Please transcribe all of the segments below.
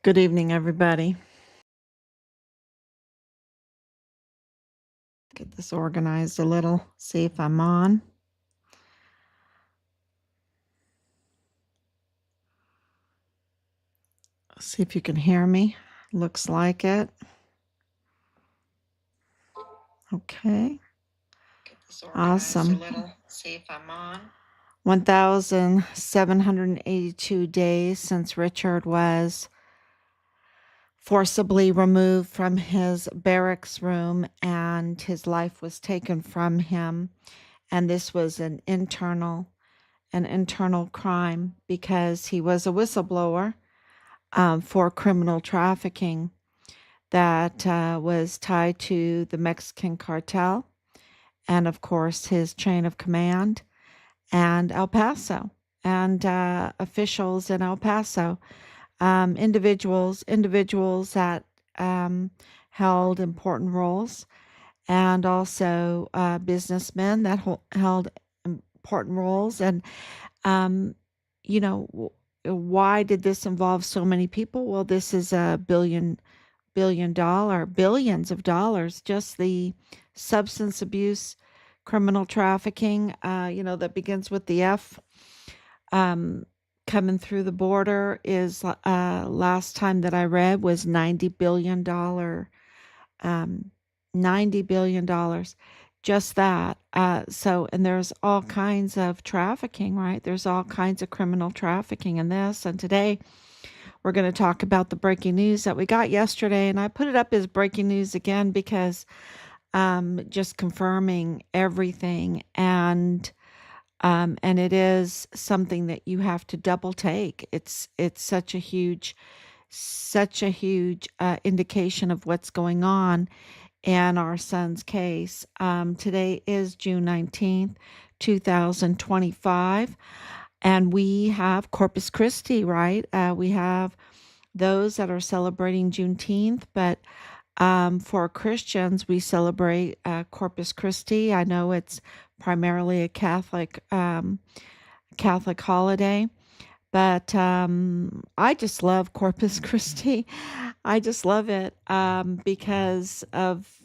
Good evening, everybody. Get this organized a little, see if I'm on. See if you can hear me. Looks like it. Okay. Get this organized awesome. A little, see if I'm on. 1,782 days since Richard was forcibly removed from his barracks room and his life was taken from him. And this was an internal crime because he was a whistleblower for criminal trafficking that was tied to the Mexican cartel and, of course, his chain of command and El Paso and officials in El Paso, individuals that held important roles, and also businessmen that held important roles. And why did this involve so many people? Well, this is a billions of dollars, just the substance abuse, criminal trafficking, that begins with the F, coming through the border is, last time that I read, was $90 billion. $90 billion. Just that. And there's all kinds of trafficking, right? There's all kinds of criminal trafficking in this. And today we're going to talk about the breaking news that we got yesterday. And I put it up as breaking news again because just confirming everything. And it is something that you have to double take. It's such a huge indication of what's going on in our son's case. Today is June 19th, 2025, and we have Corpus Christi, right? We have those that are celebrating Juneteenth, but for Christians, we celebrate Corpus Christi. I know it's primarily a Catholic holiday, but I just love Corpus Christi. I just love it because of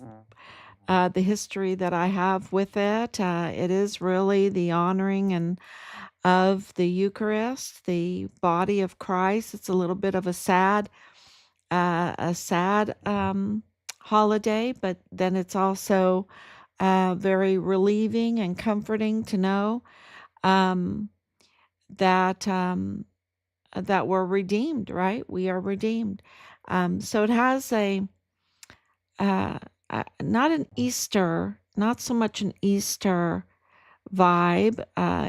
the history that I have with it. It is really the honoring and of the Eucharist, the body of Christ. It's a little bit of a sad holiday, but then it's also very relieving and comforting to know that we're redeemed, right? We are redeemed. So it has not so much an Easter vibe.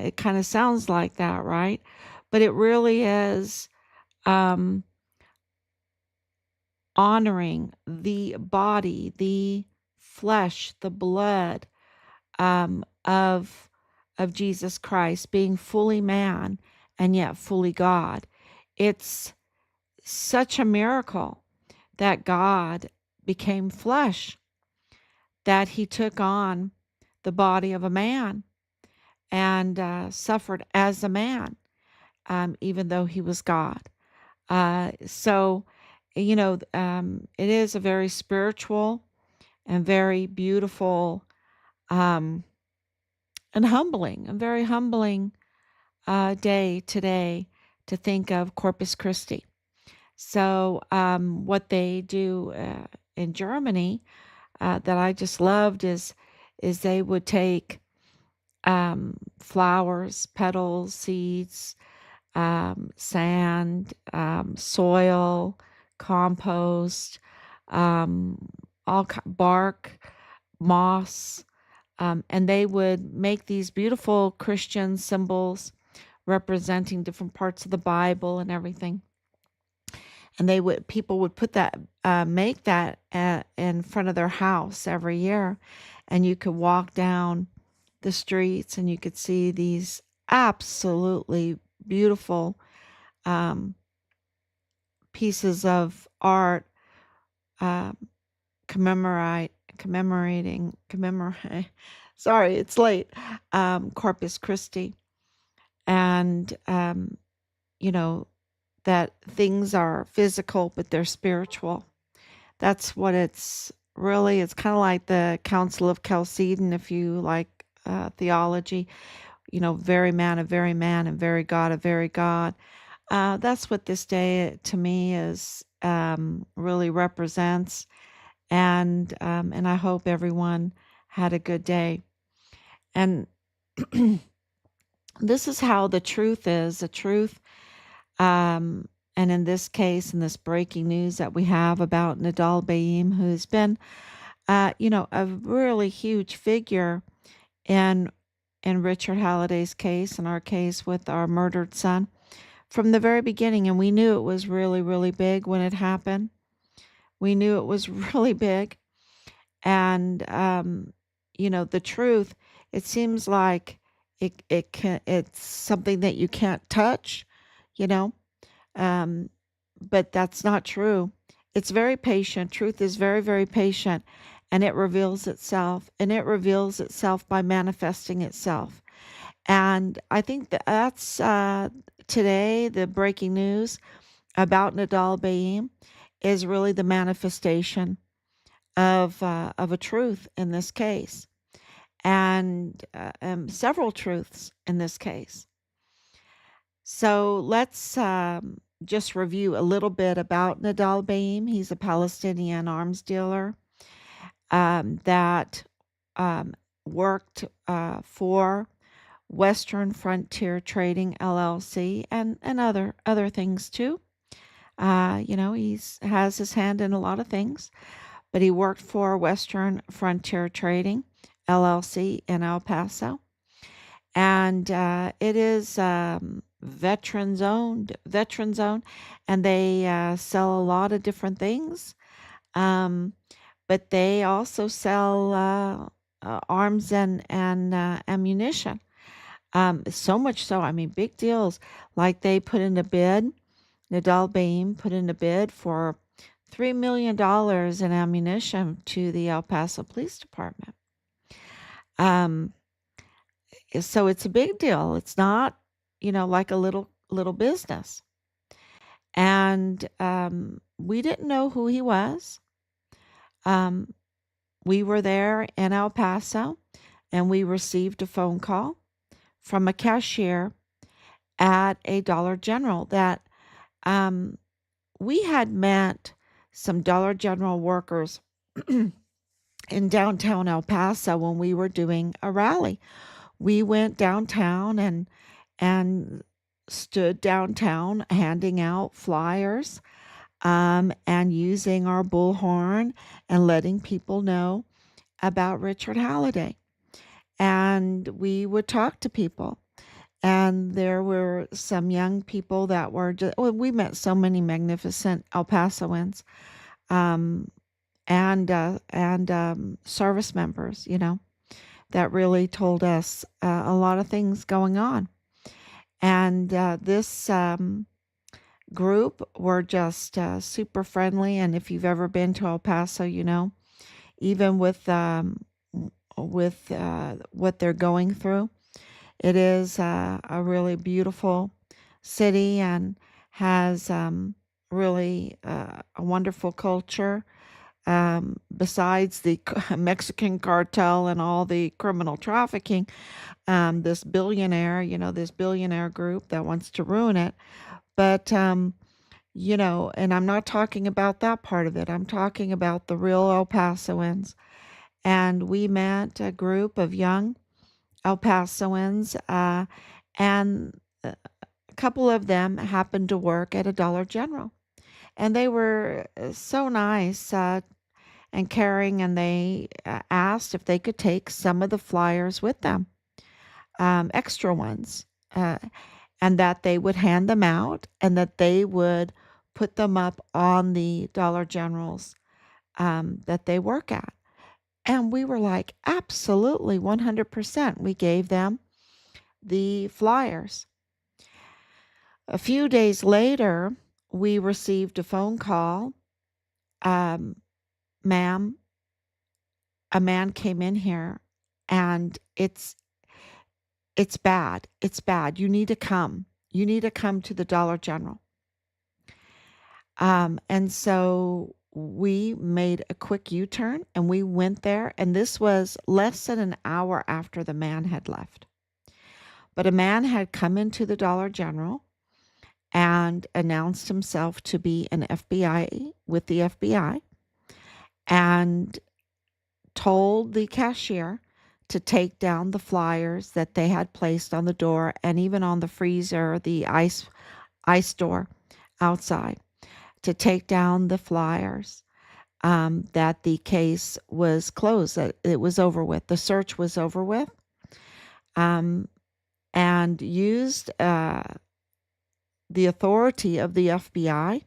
It kind of sounds like that, right? But it really is honoring the body, the flesh, the blood of Jesus Christ, being fully man and yet fully God. It's such a miracle that God became flesh, that he took on the body of a man and suffered as a man, even though he was God. So, it is a very spiritual and very beautiful and very humbling day today to think of Corpus Christi. So what they do in Germany that I just loved is they would take flowers, petals, seeds, sand, soil, compost, bark, moss, and they would make these beautiful Christian symbols representing different parts of the Bible and everything. And people would put that, make that in front of their house every year, and you could walk down the streets and you could see these absolutely beautiful pieces of art commemorating. Sorry, it's late. Corpus Christi, and that things are physical, but they're spiritual. That's what it's really. It's kind of like the Council of Chalcedon, if you like theology. Very man, a very man, and very God, a very God. That's what this day to me is really represents, and I hope everyone had a good day. And this is how the truth is. The truth, and in this case, in this breaking news that we have about Nidal Baem, who's been, a really huge figure in Richard Halliday's case, in our case with our murdered son, from the very beginning. And we knew it was really, really big when it happened. We knew it was really big. And, the truth, it seems like it's something that you can't touch, you know, um, but that's not true. It's very patient. Truth is very, very patient, and it reveals itself, and it reveals itself by manifesting itself. And I think that's today the breaking news about Nidal Baem is really the manifestation of a truth in this case, and several truths in this case. So let's just review a little bit about Nidal Baem. He's a Palestinian arms dealer that worked for Western Frontier Trading LLC and other things too. He has his hand in a lot of things, but he worked for Western Frontier Trading LLC in El Paso, and it is veterans owned, and they sell a lot of different things. Um, but they also sell arms and ammunition. So much so, I mean, big deals. Like they put in a bid, Nidal Baem put in a bid for $3 million in ammunition to the El Paso Police Department. Um, so it's a big deal. It's not, like a little business. And we didn't know who he was. Um, we were there in El Paso, and we received a phone call from a cashier at a Dollar General that um, we had met some Dollar General workers in downtown El Paso when we were doing a rally. We went downtown and stood downtown handing out flyers and using our bullhorn and letting people know about Richard Halliday. And we would talk to people. And there were some young people that were just, we met so many magnificent El Pasoans um, and service members, that really told us a lot of things going on. And this group were just super friendly. And if you've ever been to El Paso, even with what they're going through, it is a really beautiful city and has really a wonderful culture. Besides the Mexican cartel and all the criminal trafficking, this billionaire group that wants to ruin it. But, and I'm not talking about that part of it. I'm talking about the real El Pasoans. And we met a group of young El Pasoans, and a couple of them happened to work at a Dollar General. And they were so nice and caring, and they asked if they could take some of the flyers with them, extra ones, and that they would hand them out and that they would put them up on the Dollar Generals that they work at. And we were like, absolutely, 100%. We gave them the flyers. A few days later, we received a phone call. Ma'am, a man came in here and it's bad. It's bad. You need to come. You need to come to the Dollar General. And so we made a quick U-turn and we went there. And this was less than an hour after the man had left. But a man had come into the Dollar General and announced himself to be an FBI with the FBI and told the cashier to take down the flyers that they had placed on the door and even on the freezer, the ice door outside, to take down the flyers, that the case was closed, that it was over with, the search was over with, um, and used the authority of the FBI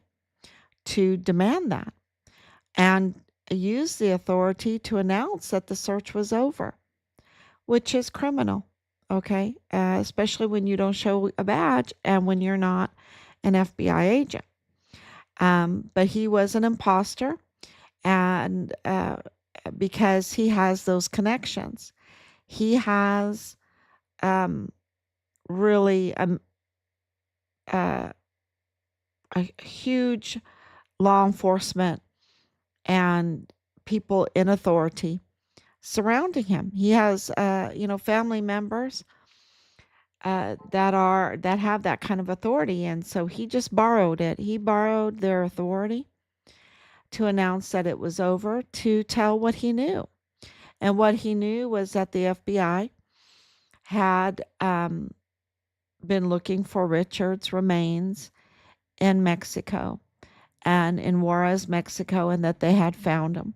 to demand that, and used the authority to announce that the search was over, which is criminal, okay? Especially when you don't show a badge and when you're not an FBI agent. But he was an imposter, and because he has those connections, he has really uh, a huge law enforcement and people in authority surrounding him. He has, family members that have that kind of authority, and so he just borrowed it. He borrowed their authority to announce that it was over, to tell what he knew, and what he knew was that the FBI had been looking for Richard's remains in Mexico and in Juárez, Mexico, and that they had found him,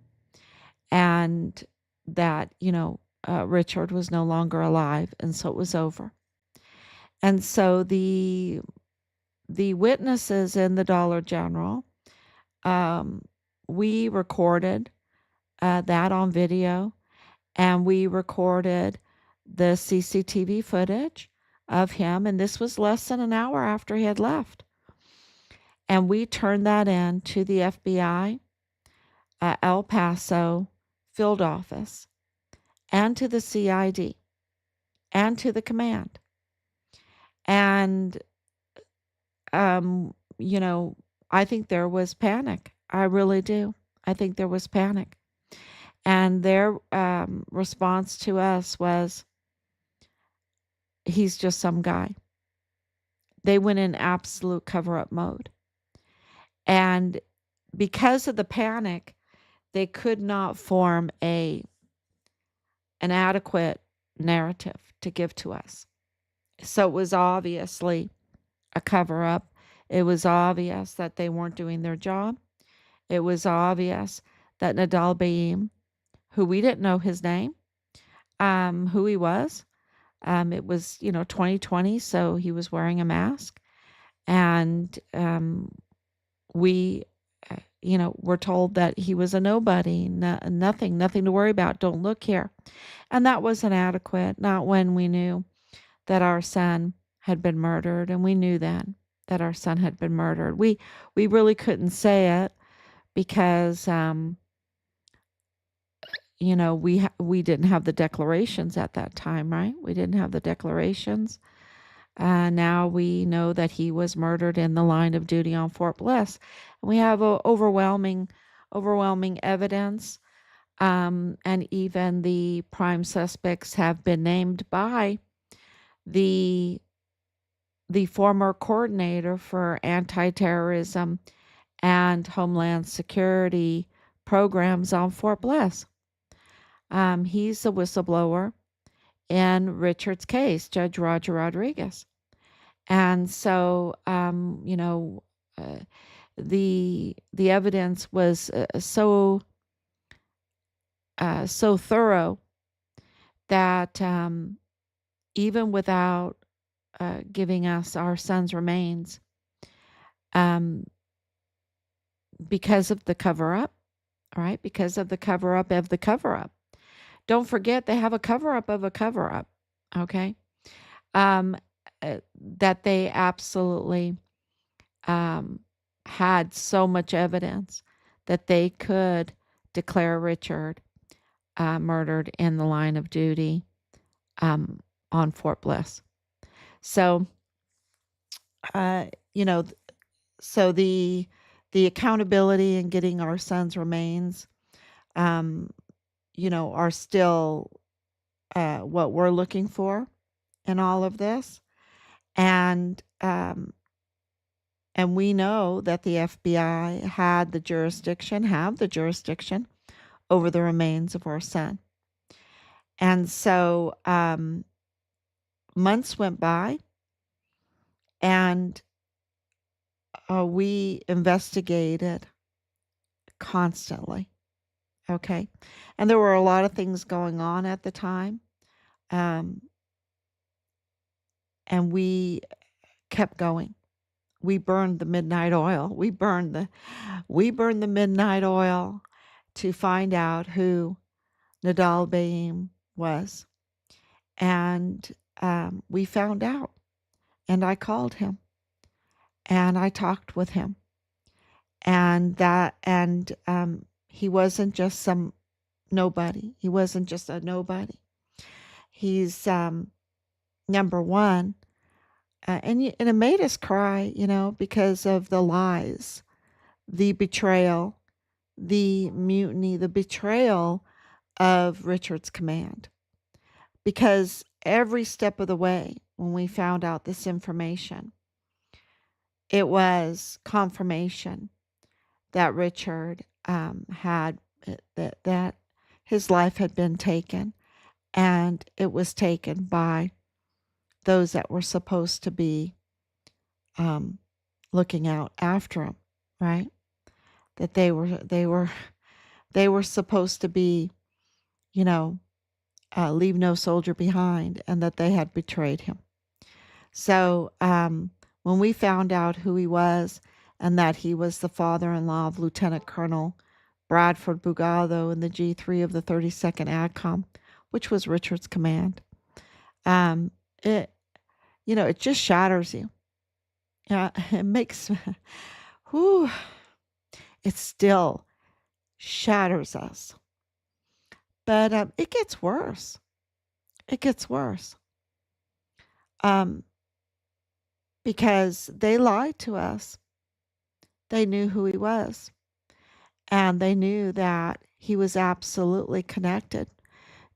and that Richard was no longer alive, and so it was over. And so the witnesses in the Dollar General, um, we recorded that on video, and we recorded the CCTV footage of him, and this was less than an hour after he had left. And we turned that in to the FBI El Paso field office, and to the CID, and to the command. And, um, you know, I think there was panic. I really do. I think there was panic. And their response to us was, he's just some guy. They went in absolute cover up mode. And because of the panic, they could not form an adequate narrative to give to us. So it was obviously a cover up. It was obvious that they weren't doing their job. It was obvious that Nidal Baem, who we didn't know his name, who he was, it was 2020, so he was wearing a mask, and we were told that he was a nobody, nothing to worry about. Don't look here. And that wasn't adequate, not when we knew that our son had been murdered, and we knew then that our son had been murdered. We really couldn't say it because we didn't have the declarations at that time, right? We didn't have the declarations. Now we know that he was murdered in the line of duty on Fort Bliss. We have overwhelming evidence, and even the prime suspects have been named by the former coordinator for anti-terrorism and homeland security programs on Fort Bliss. He's a whistleblower in Richard's case, Judge Roger Rodriguez. And so, the evidence was so thorough that even without giving us our son's remains, because of the cover-up, right? Because of the cover-up of the cover-up. Don't forget, they have a cover-up of a cover-up, okay? That they absolutely had so much evidence that they could declare Richard murdered in the line of duty on Fort Bliss. So, so the the accountability in getting our son's remains, um, are still what we're looking for in all of this. And and we know that the FBI have the jurisdiction over the remains of our son. And so months went by, and we investigated constantly. Okay. And there were a lot of things going on at the time. Um, and we kept going. We burned the midnight oil. We burned the midnight oil to find out who Nidal Baem was. And we found out. And I called him. And I talked with him. And he wasn't just some nobody. He wasn't just a nobody. He's number one. And it made us cry, because of the lies, the betrayal, the mutiny, the betrayal of Richard's command. Because every step of the way, when we found out this information, it was confirmation that Richard had that his life had been taken, and it was taken by those that were supposed to be looking out after him, right? That they were supposed to be, leave no soldier behind, and that they had betrayed him. So when we found out who he was, and that he was the father-in-law of Lieutenant Colonel Bradford Bugado in the G3 of the 32nd ADCOM, which was Richard's command, it just shatters you. It makes, whew, it still shatters us. But it gets worse. It gets worse. Because they lied to us. They knew who he was. And they knew that he was absolutely connected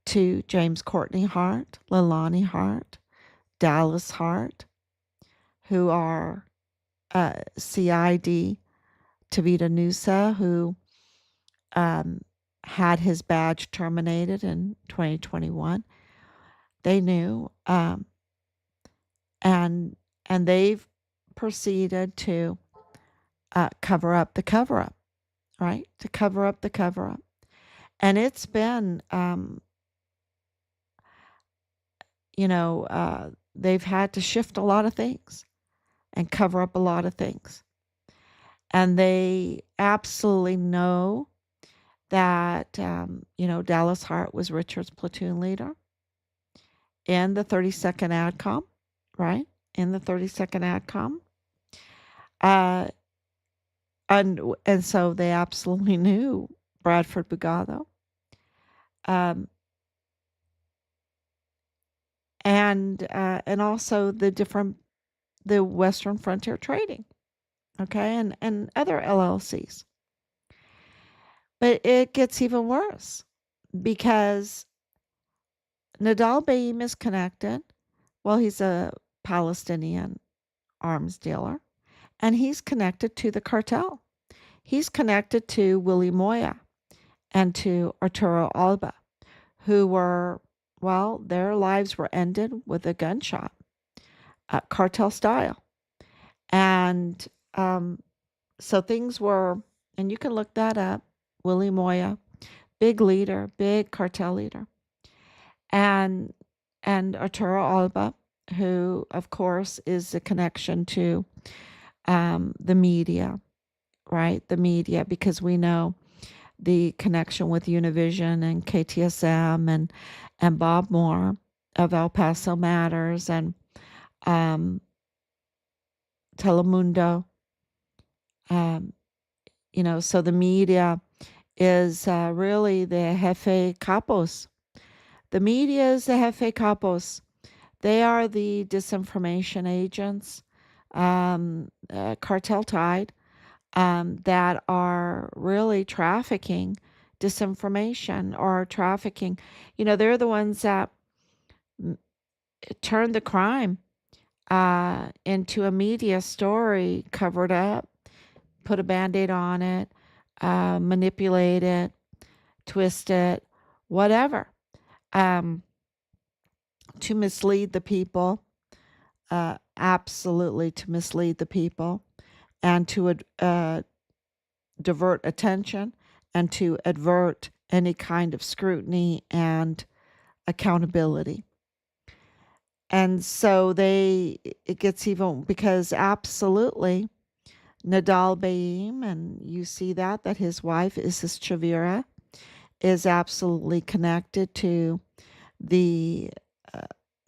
to James Courtney Hart, Leilani Hart, Dallas Hart, who are CID Tavita Nusa, who had his badge terminated in 2021. They knew, and they've proceeded to cover up the cover-up, right? To cover up the cover-up. And it's been, they've had to shift a lot of things and cover up a lot of things. And they absolutely know that, Dallas Hart was Richard's platoon leader in the 32nd ADCOM, right? In the 32nd ADCOM. And so they absolutely knew Bradford Bugado. And also the Western Frontier Trading, okay, and other LLCs. But it gets even worse, because Nidal Baem is connected. Well, he's a Palestinian arms dealer, and he's connected to the cartel. He's connected to Willie Moya and to Arturo Alba, who were, their lives were ended with a gunshot, cartel style. And so things were, and you can look that up, Willie Moya, big leader, big cartel leader. And Arturo Alba, who, of course, is a connection to the media, right? The media, because we know the connection with Univision and KTSM and Bob Moore of El Paso Matters and Telemundo. So the media is really the jefe capos. The media is the jefe capos. They are the disinformation agents, cartel tied, that are really trafficking disinformation or trafficking. They're the ones that turn the crime into a media story, covered up, put a band-aid on it, manipulate it, twist it, whatever, um, to mislead the people, absolutely to mislead the people, and to divert attention and to avert any kind of scrutiny and accountability. And so it gets even, because absolutely Nidal Baem, and you see that his wife, Isis Chavira, is absolutely connected to the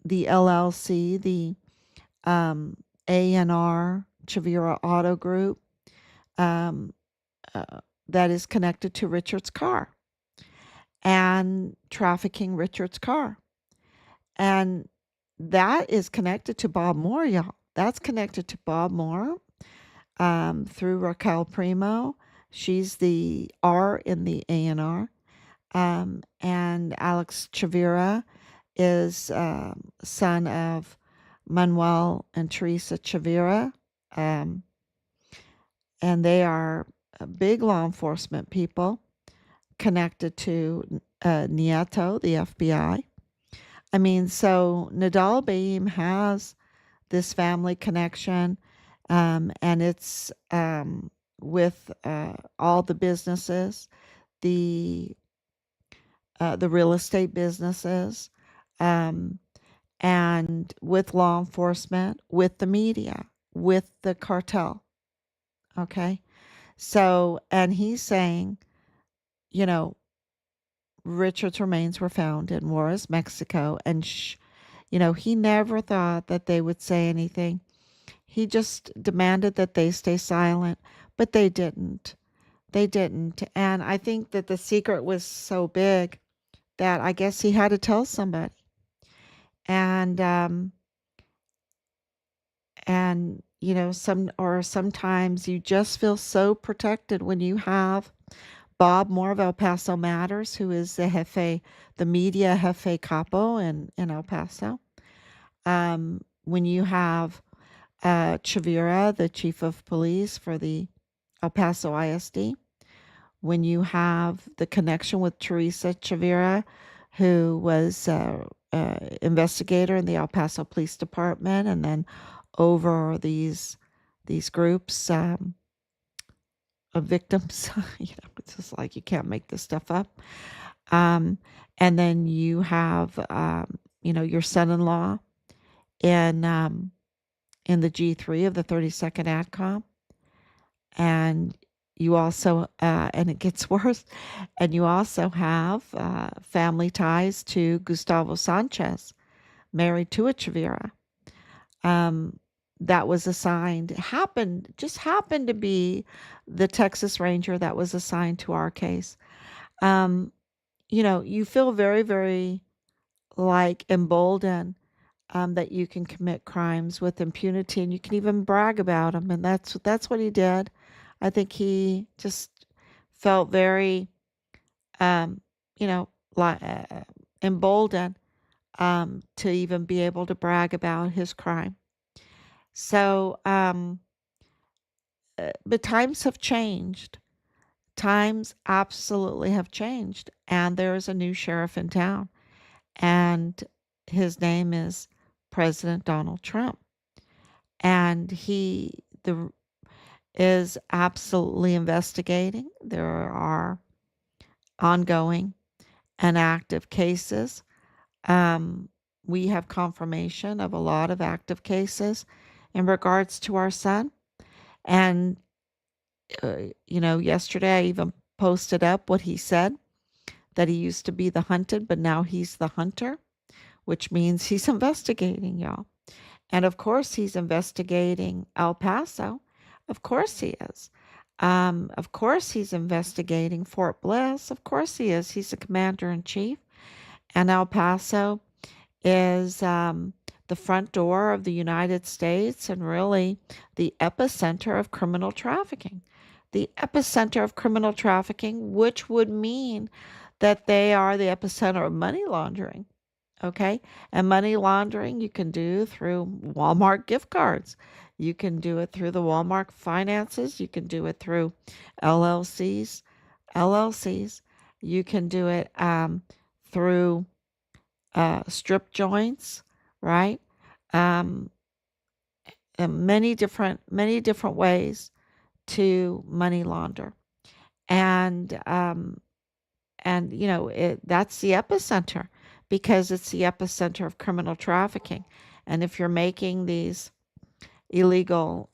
the LLC, the A&R Chavira Auto Group, um, that is connected to Richard's car and trafficking Richard's car. And that is connected to Bob Moore, y'all. That's connected to Bob Moore through Raquel Primo. She's the R in the A&R. And Alex Chavira is son of Manuel and Teresa Chavira. And they are big law enforcement people connected to Nieto, the FBI. I mean, so Nidal Baem has this family connection, and it's with all the businesses, the real estate businesses, um, and with law enforcement, with the media, with the cartel. Okay. So, and he's saying, you know, Richard's remains were found in Juárez, Mexico, and he never thought that they would say anything. He just demanded that they stay silent, but they didn't. They didn't. And I think that the secret was so big that I guess he had to tell somebody. And sometimes you just feel so protected when you have Bob Moore of El Paso Matters, who is the media jefe capo in El Paso. When you have Chavira, the chief of police for the El Paso ISD. When you have the connection with Teresa Chavira, who was investigator in the El Paso Police Department, and then over these groups of victims. It's just like you can't make this stuff up. And then you have your son-in-law in the G3 of the 32nd ADCOM, and you also and it gets worse, and you also have family ties to Gustavo Sanchez, married to a Chavira. That was just happened to be the Texas Ranger that was assigned to our case. You feel very, very like emboldened that you can commit crimes with impunity, and you can even brag about them. And that's what he did. I think he just felt very, um, emboldened to even be able to brag about his crime. So, but times have changed. Times absolutely have changed, and there is a new sheriff in town, and his name is President Donald Trump, and he is absolutely investigating. There are ongoing and active cases. We have confirmation of a lot of active cases in regards to our son. And, yesterday I even posted up what he said, that he used to be the hunted, but now he's the hunter, which means he's investigating, y'all. And of course, he's investigating El Paso. Of course he is. Of course he's investigating Fort Bliss. Of course he is. He's the commander in chief. And El Paso is the front door of the United States, and really the epicenter of criminal trafficking. the epicenter of criminal trafficking, which would mean that they are the epicenter of money laundering. Okay. And money laundering you can do through Walmart gift cards. You can do it through the Walmart finances. You can do it through LLCs. LLCs. You can do it through strip joints, right? Um, and many different ways to money launder. And that's the epicenter because it's the epicenter of criminal trafficking. And if you're making these illegal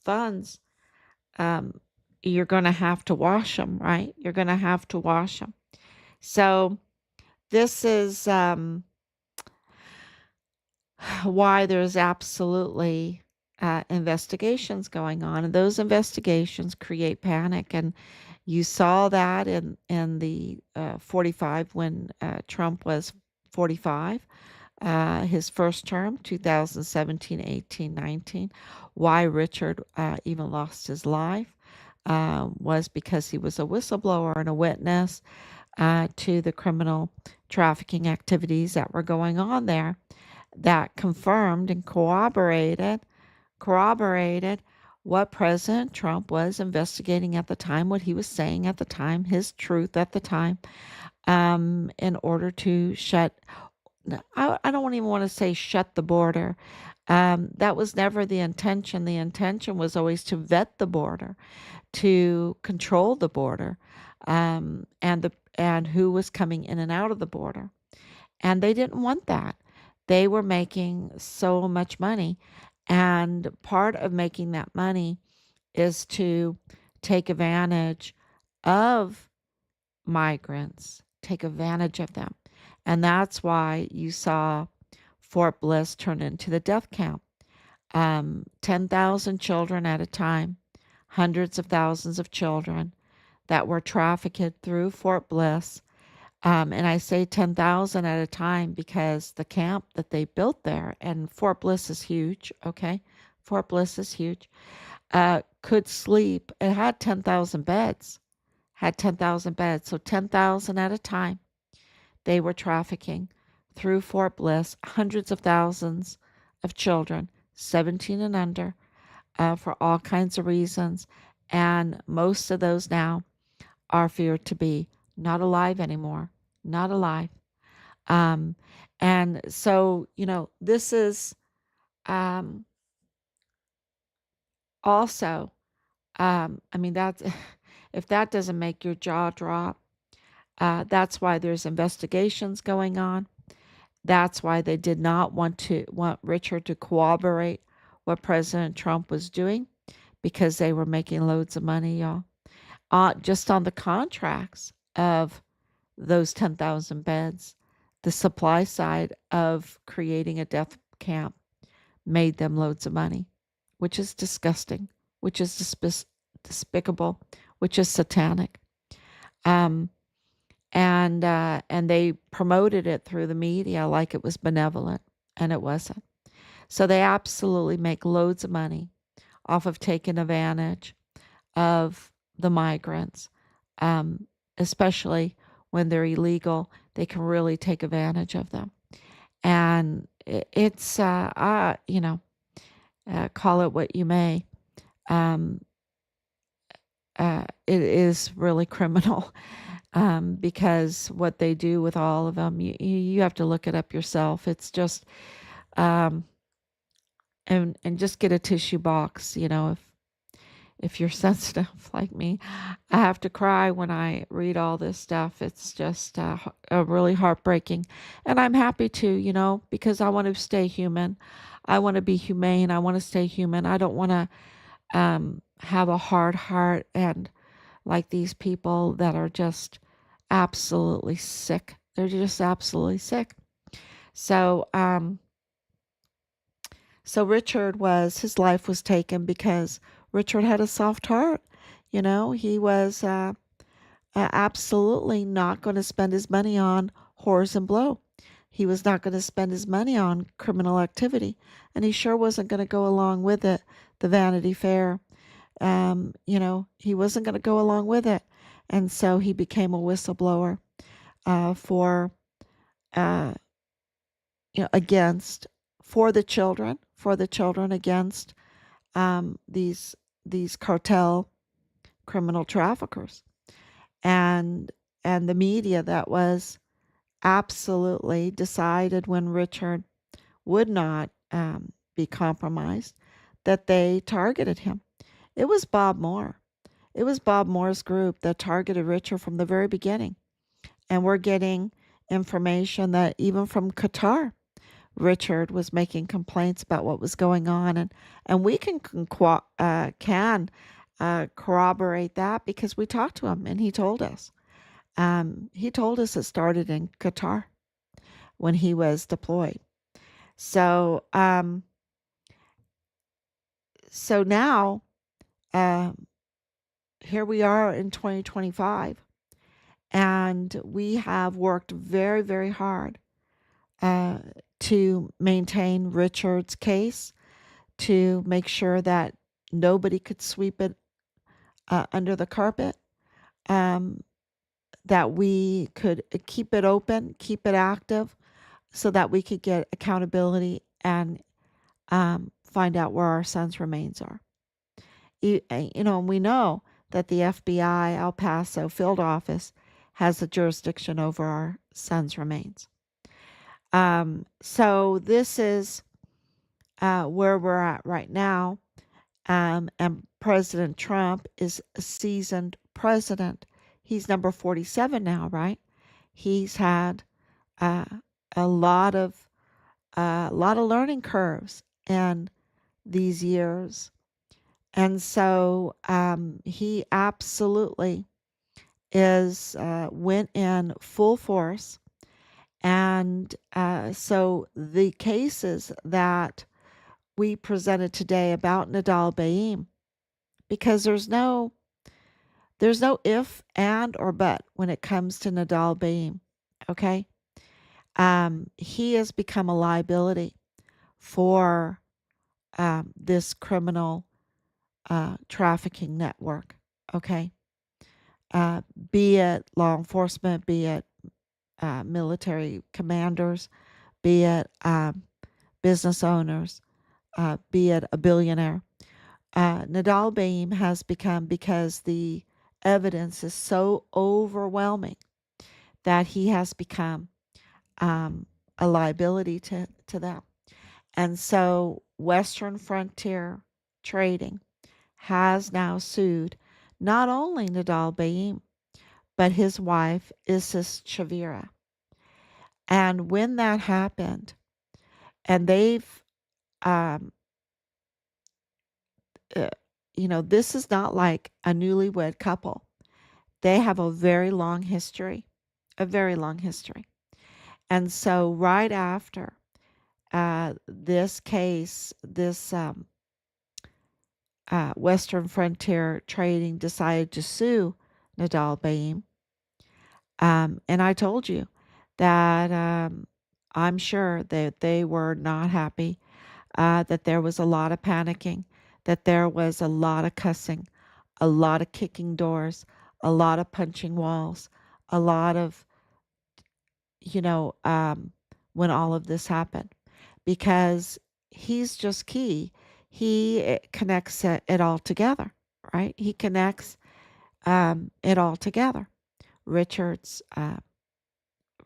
funds, um, you're going to have to wash them, right? You're going to have to wash them. So this is why there's absolutely investigations going on, and those investigations create panic. And you saw that in the 45 when Trump was 45, his first term, 2017, 18, 19. Why Richard even lost his life was because he was a whistleblower and a witness to the criminal trafficking activities that were going on there, that confirmed and corroborated what President Trump was investigating at the time, what he was saying at the time, his truth at the time, in order to I don't even want to say shut the border. That was never the intention. The intention was always to vet the border, to control the border, and who was coming in and out of the border. And they didn't want that. They were making so much money. And part of making that money is to take advantage of migrants, take advantage of them. And that's why you saw Fort Bliss turn into the death camp. 10,000 children at a time, hundreds of thousands of children that were trafficked through Fort Bliss. And I say 10,000 at a time because the camp that they built there, and Fort Bliss is huge, okay? Fort Bliss is huge, could sleep. It had 10,000 beds, So 10,000 at a time, they were trafficking through Fort Bliss, hundreds of thousands of children, 17 and under, for all kinds of reasons. And most of those now are feared to be not alive anymore, not alive. Um, and so, this is also, I mean, that's, if that doesn't make your jaw drop, that's why there's investigations going on. That's why they did not want Richard to corroborate what President Trump was doing, because they were making loads of money, y'all. Just on the contracts of those 10,000 beds, the supply side of creating a death camp made them loads of money, which is disgusting, which is despicable, which is satanic. And they promoted it through the media like it was benevolent, and it wasn't. So they absolutely make loads of money off of taking advantage of the migrants, especially when they're illegal. They can really take advantage of them. And it's, call it what you may. It is really criminal. Because what they do with all of them, you have to look it up yourself. It's just, and just get a tissue box. If you're sensitive like me, I have to cry when I read all this stuff. It's just really heartbreaking, and I'm happy to, because I want to stay human. I want to be humane. I want to stay human. I don't want to have a hard heart and like these people that are just absolutely sick. They're just absolutely sick. So, his life was taken because Richard had a soft heart. He was absolutely not going to spend his money on whores and blow. He was not going to spend his money on criminal activity. And he sure wasn't going to go along with it, the Vanity Fair He wasn't going to go along with it. And so he became a whistleblower for, uh, against, for the children against these cartel criminal traffickers. And, and the media that was absolutely decided when Richard would not be compromised that they targeted him. It was Bob Moore. It was Bob Moore's group that targeted Richard from the very beginning. And we're getting information that even from Qatar, Richard was making complaints about what was going on. And we can corroborate that because we talked to him and he told us. He told us it started in Qatar when he was deployed. So, so now, here we are in 2025, and we have worked very, very hard to maintain Richard's case, to make sure that nobody could sweep it under the carpet, that we could keep it open, keep it active, so that we could get accountability and find out where our son's remains are. And we know that the FBI El Paso field office has the jurisdiction over our son's remains. So this is where we're at right now. And President Trump is a seasoned president. He's number 47 now, right? He's had a lot of learning curves in these years. And so he absolutely went in full force. And so the cases that we presented today about Nidal Baem, because there's no if, and, or but when it comes to Nidal Baem, okay? He has become a liability for this criminal trafficking network, okay? Be it law enforcement, be it military commanders, be it business owners, be it a billionaire. Nidal Baem has become, because the evidence is so overwhelming, that he has become a liability to them. And so Western Frontier Trading has now sued not only Nidal Baem, but his wife, Isis Chavira. And when that happened, and they've, this is not like a newlywed couple. They have a very long history, a very long history. And so right after this case, this Western Frontier Trading decided to sue Nidal Baem, and I told you that I'm sure that they were not happy, that there was a lot of panicking, that there was a lot of cussing, a lot of kicking doors, a lot of punching walls, a lot of, when all of this happened, because he's just key. He connects it all together, right? He connects it all together. Richard's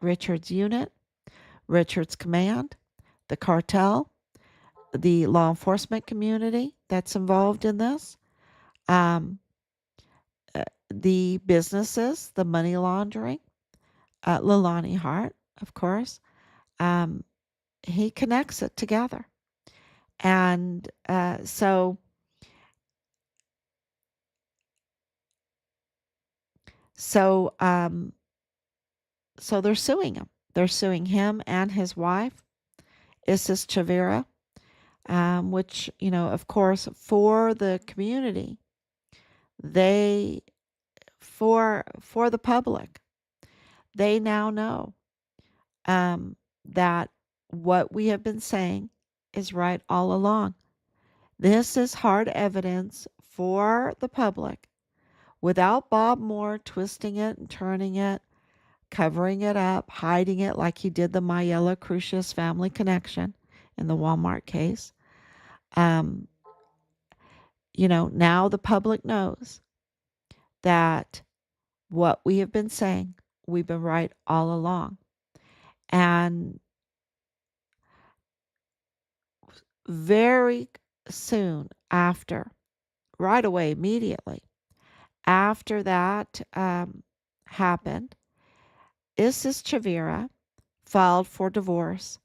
unit, Richard's command, the cartel, the law enforcement community that's involved in this, the businesses, the money laundering, Leilani Hart, of course. He connects it together. And so they're suing him. They're suing him and his wife, Isis Chavira, which, of course, for the community, for the public, they now know that what we have been saying is right all along. This is hard evidence for the public without Bob Moore twisting it and turning it, covering it up, hiding it like he did the Mayella Crucius family connection in the Walmart case. Um, now the public knows that what we have been saying, we've been right all along. And very soon after, right away, immediately after that happened, Isis Chavira filed for divorce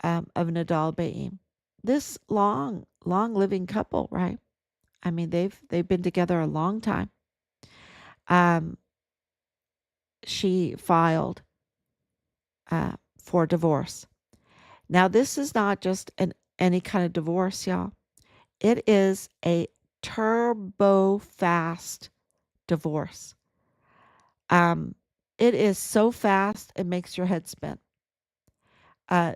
of Nidal Baem. This long living couple, right? I mean, they've been together a long time. Um, she filed for divorce. Now, this is not just any kind of divorce, y'all. It is a turbo fast divorce. It is so fast it makes your head spin. And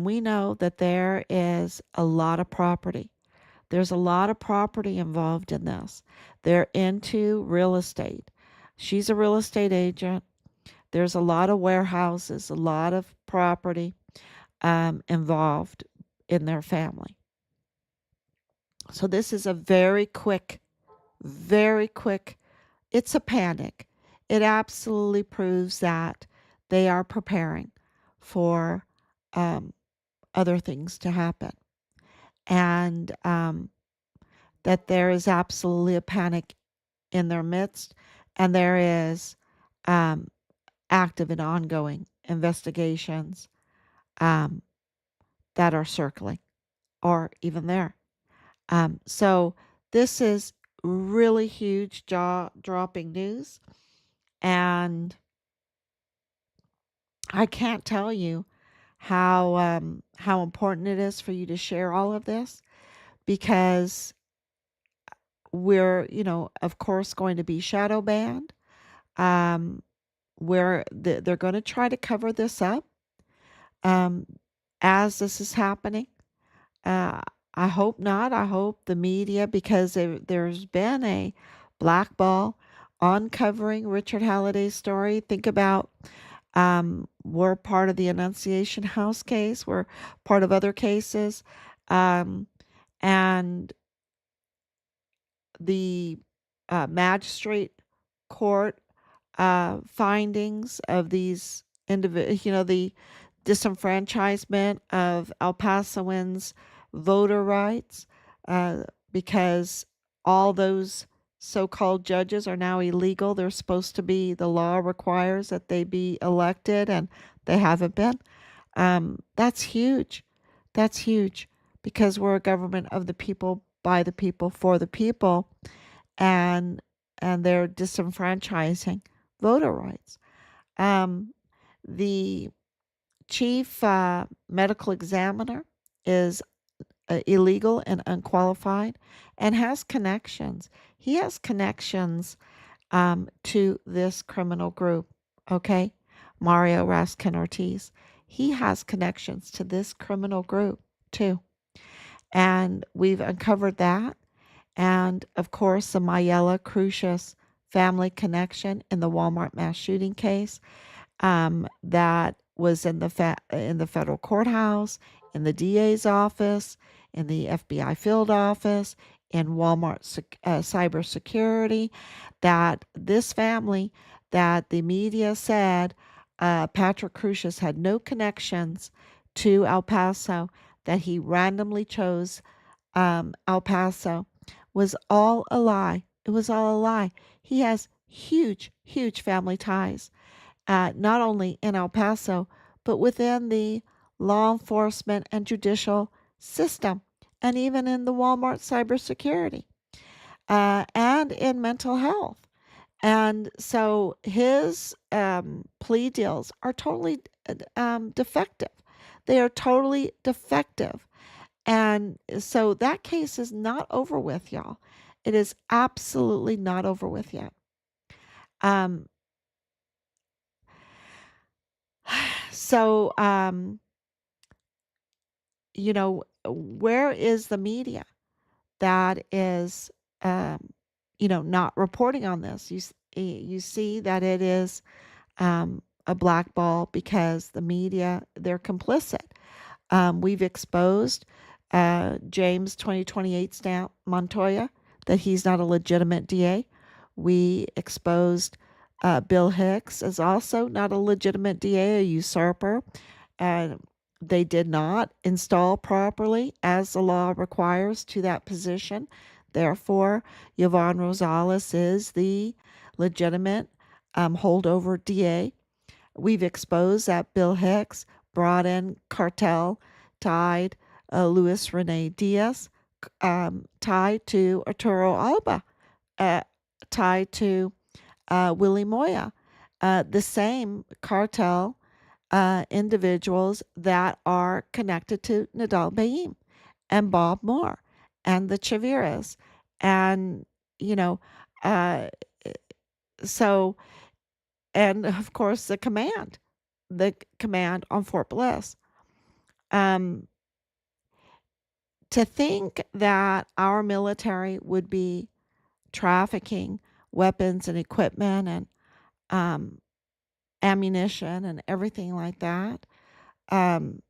we know that there is a lot of property. There's a lot of property involved in this. They're into real estate. She's a real estate agent. There's a lot of warehouses, a lot of property involved in their family. So this is a very quick, it's a panic. It absolutely proves that they are preparing for other things to happen. And that there is absolutely a panic in their midst, and there is active and ongoing investigations that are circling or even there. So this is really huge jaw dropping news, and I can't tell you how important it is for you to share all of this, because we're, of course, going to be shadow banned. Where they're going to try to cover this up um, as this is happening. Uh, I hope not. I hope the media, because there's been a black ball on covering Richard Halliday's story. Think about we're part of the Annunciation House case. We're part of other cases. And the magistrate court findings of these the disenfranchisement of El Pasoans' voter rights, because all those so-called judges are now illegal. They're supposed to be, the law requires that they be elected, and they haven't been. That's huge. That's huge, because we're a government of the people, by the people, for the people, and they're disenfranchising voter rights. The chief medical examiner is illegal and unqualified and has connections. He has connections to this criminal group, okay? Mario Raskin Ortiz. He has connections to this criminal group too. And we've uncovered that. And of course, the Mayella Crucius family connection in the Walmart mass shooting case that was in the federal courthouse, in the DA's office, in the FBI field office, in Walmart cybersecurity. That this family, that the media said Patrick Crucius had no connections to El Paso, that he randomly chose El Paso, was all a lie. It was all a lie. He has huge family ties, not only in El Paso, but within the law enforcement and judicial system, and even in the Walmart cybersecurity, and in mental health. And so his plea deals are totally defective. They are totally defective. And so that case is not over with, y'all. It is absolutely not over with yet. Um, so, where is the media that is not reporting on this. You see that it is a blackball because the media, they're complicit. We've exposed James 2028 Stamp Montoya, that he's not a legitimate DA. We exposed Bill Hicks as also not a legitimate DA, a usurper. Uh, they did not install properly as the law requires to that position. Therefore, Yvonne Rosales is the legitimate holdover DA. We've exposed that Bill Hicks brought in cartel, tied Luis Rene Diaz, tied to Arturo Alba, tied to Willie Moya, the same cartel individuals that are connected to Nidal Baem and Bob Moore and the Chaviras. And, you know, uh, so, and of course, the command on Fort Bliss. Um, to think that our military would be trafficking weapons and equipment and um, ammunition and everything like that um,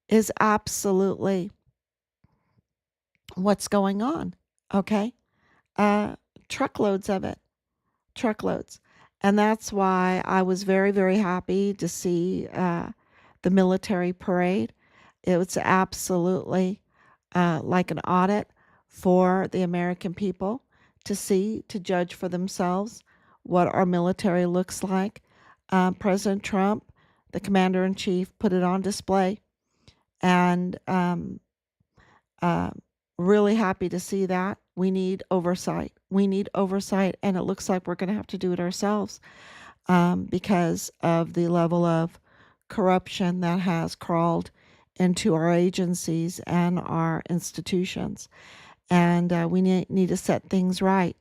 is absolutely what's going on. Okay. Uh, Truckloads of it, truckloads. And that's why I was very, very happy to see the military parade. It was absolutely like an audit for the American people to see, to judge for themselves what our military looks like. President Trump, the commander in chief, put it on display, and uh, really happy to see that. We need oversight. We need oversight, and it looks like we're going to have to do it ourselves because of the level of corruption that has crawled into our agencies and our institutions. And we need to set things right.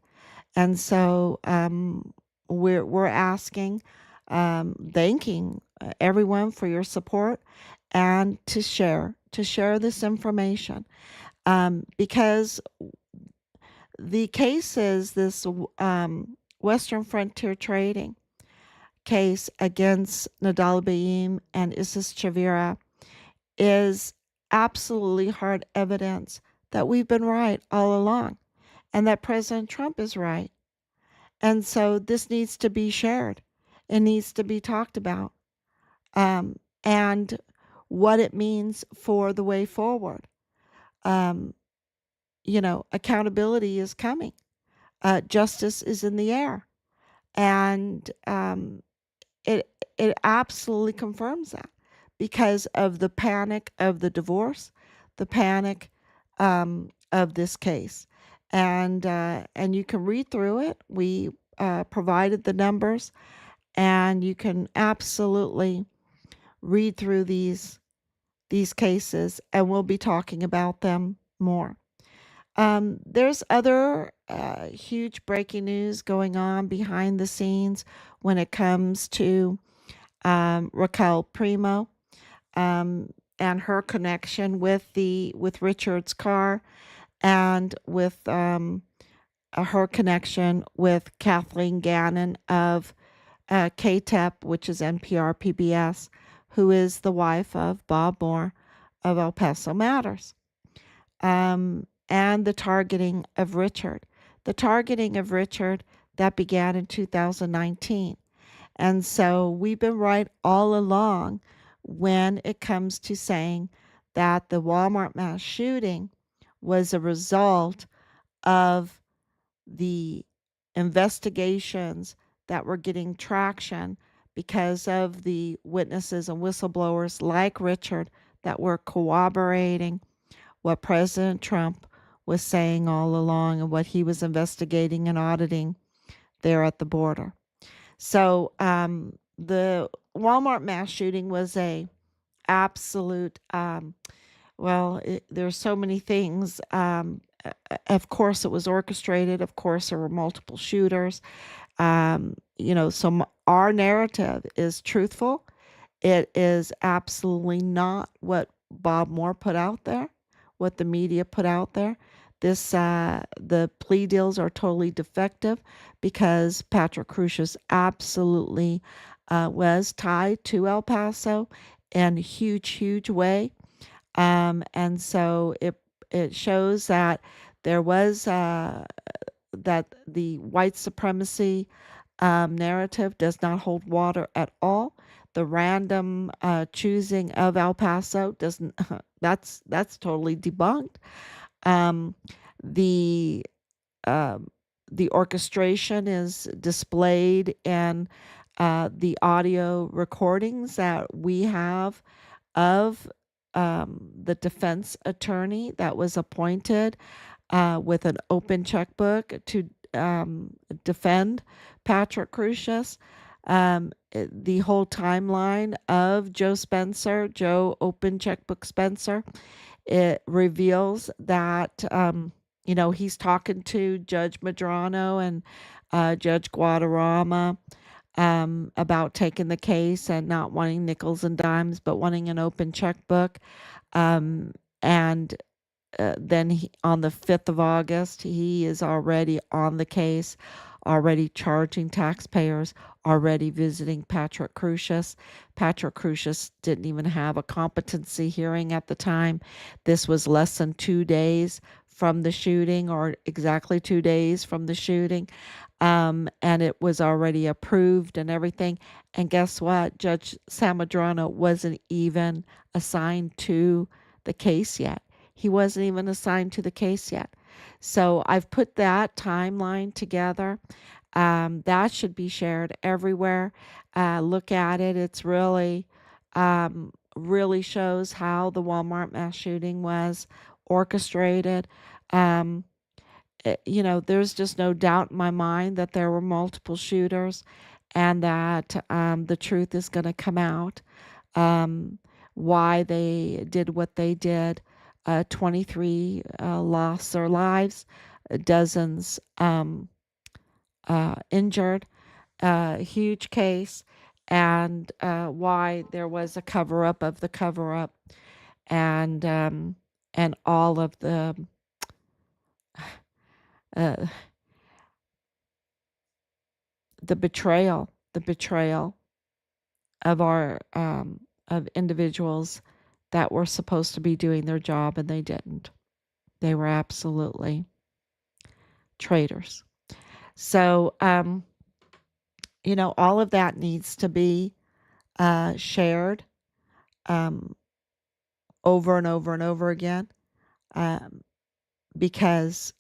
And so we're asking, thanking everyone for your support and to share this information because the cases, this Western Frontier Trading case against Nidal Baem and Isis Chavira is absolutely hard evidence that we've been right all along and that President Trump is right. And so this needs to be shared. It needs to be talked about and what it means for the way forward. Um, accountability is coming. Justice is in the air. And it absolutely confirms that because of the panic of the divorce, the panic of this case, and you can read through it. We provided the numbers, and you can absolutely read through these cases, and we'll be talking about them more. There's other huge breaking news going on behind the scenes when it comes to Raquel Primo and her connection with Richard's car and with her connection with Kathleen Gannon of KTEP, which is NPR PBS, who is the wife of Bob Moore of El Paso Matters. And the targeting of Richard. The targeting of Richard that began in 2019. And so we've been right all along when it comes to saying that the Walmart mass shooting was a result of the investigations that were getting traction because of the witnesses and whistleblowers like Richard that were corroborating what President Trump was saying all along and what he was investigating and auditing there at the border. So the Walmart mass shooting was a absolute, there's so many things. Of course, it was orchestrated. Of course, there were multiple shooters. So our narrative is truthful. It is absolutely not what Bob Moore put out there, what the media put out there. The plea deals are totally defective because Patrick Crucius absolutely was tied to El Paso in a huge way. And so it shows that there was that the white supremacy narrative does not hold water at all. The random choosing of El Paso doesn't. That's totally debunked. Um, the um, the orchestration is displayed in the audio recordings that we have of the defense attorney that was appointed with an open checkbook to defend Patrick Crucius. The whole timeline of Joe Open Checkbook Spencer, it reveals that, he's talking to Judge Madrano and Judge Guadarrama about taking the case and not wanting nickels and dimes, but wanting an open checkbook. And then on the 5th of August, he is already on the case, already charging taxpayers, already visiting Patrick Crucius. Patrick Crucius didn't even have a competency hearing at the time. This was less than 2 days from the shooting, or exactly 2 days from the shooting. And it was already approved and everything. And guess what? Judge Samadrano wasn't even assigned to the case yet. He wasn't even assigned to the case yet. So I've put that timeline together. That should be shared everywhere. Look at it. It's really shows how the Walmart mass shooting was orchestrated. Um, there's just no doubt in my mind that there were multiple shooters, and that the truth is going to come out. Um, why they did what they did. 23 lost their lives, dozens injured, huge case, and why there was a cover up of the cover up, and all of uh, the betrayal of our of individuals that were supposed to be doing their job, and they didn't. They were absolutely traitors. So, all of that needs to be shared um, over and over and over again, um, because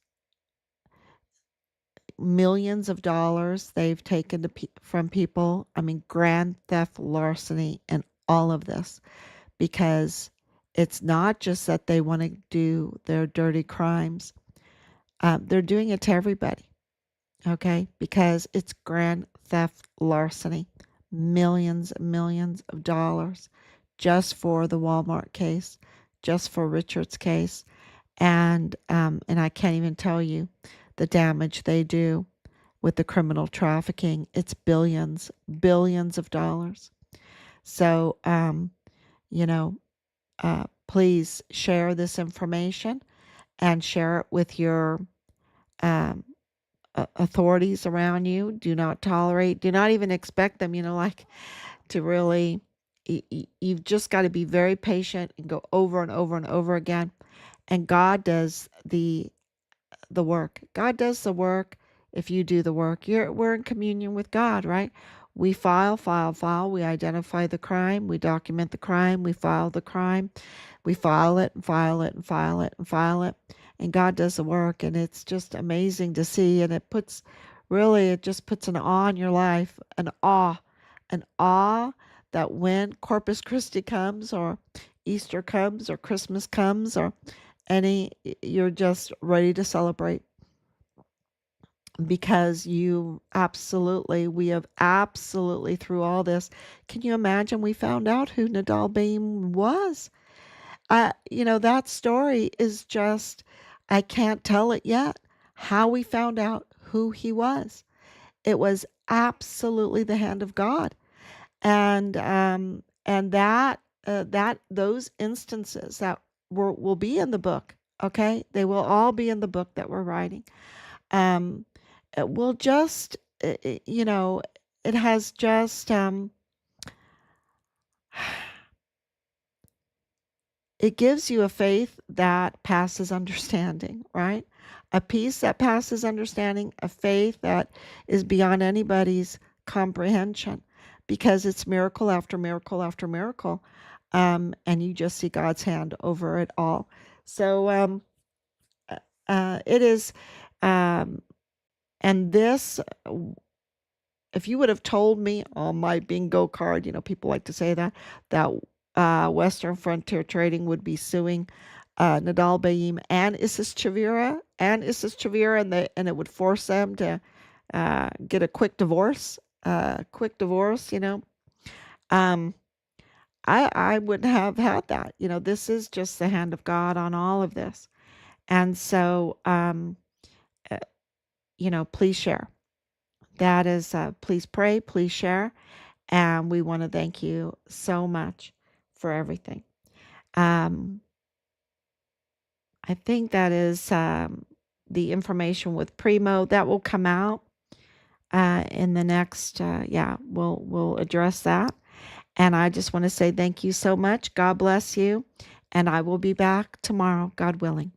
millions of dollars they've taken from people. I mean, grand theft, larceny, and all of this, because it's not just that they want to do their dirty crimes. They're doing it to everybody, okay? Because it's grand theft, larceny, millions and millions of dollars just for the Walmart case, just for Richard's case, and I can't even tell you the damage they do with the criminal trafficking. It's billions of dollars. So, please share this information and share it with your um, authorities around you. Do not even expect them, to really, you've just got to be very patient and go over and over and over again. And God does the work. God does the work if you do the work. We're in communion with God, right? We file. We identify the crime. We document the crime. We file the crime. We file it and file it and file it and file it. And God does the work. And it's just amazing to see. And it just puts an awe in your life, an awe that when Corpus Christi comes, or Easter comes, or Christmas comes, or you're just ready to celebrate, because we have absolutely, through all this, can you imagine we found out who Nidal Baem was? That story is just, I can't tell it yet, how we found out who he was. It was absolutely the hand of God. And that those instances that will be in the book Okay? They will all be in the book that we're writing. Um, it will just, you know, it has just, it gives you a faith that passes understanding, right? A peace that passes understanding, a faith that is beyond anybody's comprehension because it's miracle after miracle after miracle. And you just see God's hand over it all. So it is, um, and this, if you would have told me on my bingo card, people like to say that Western Frontier Trading would be suing Nidal Baem and Isis Chavira and it would force them to get a quick divorce, um, I wouldn't have had that. This is just the hand of God on all of this. And so, uh, please share. That is, please pray, please share. And we want to thank you so much for everything. I think that is the information with Primo that will come out in the next. We'll address that. And I just want to say thank you so much. God bless you. And I will be back tomorrow, God willing.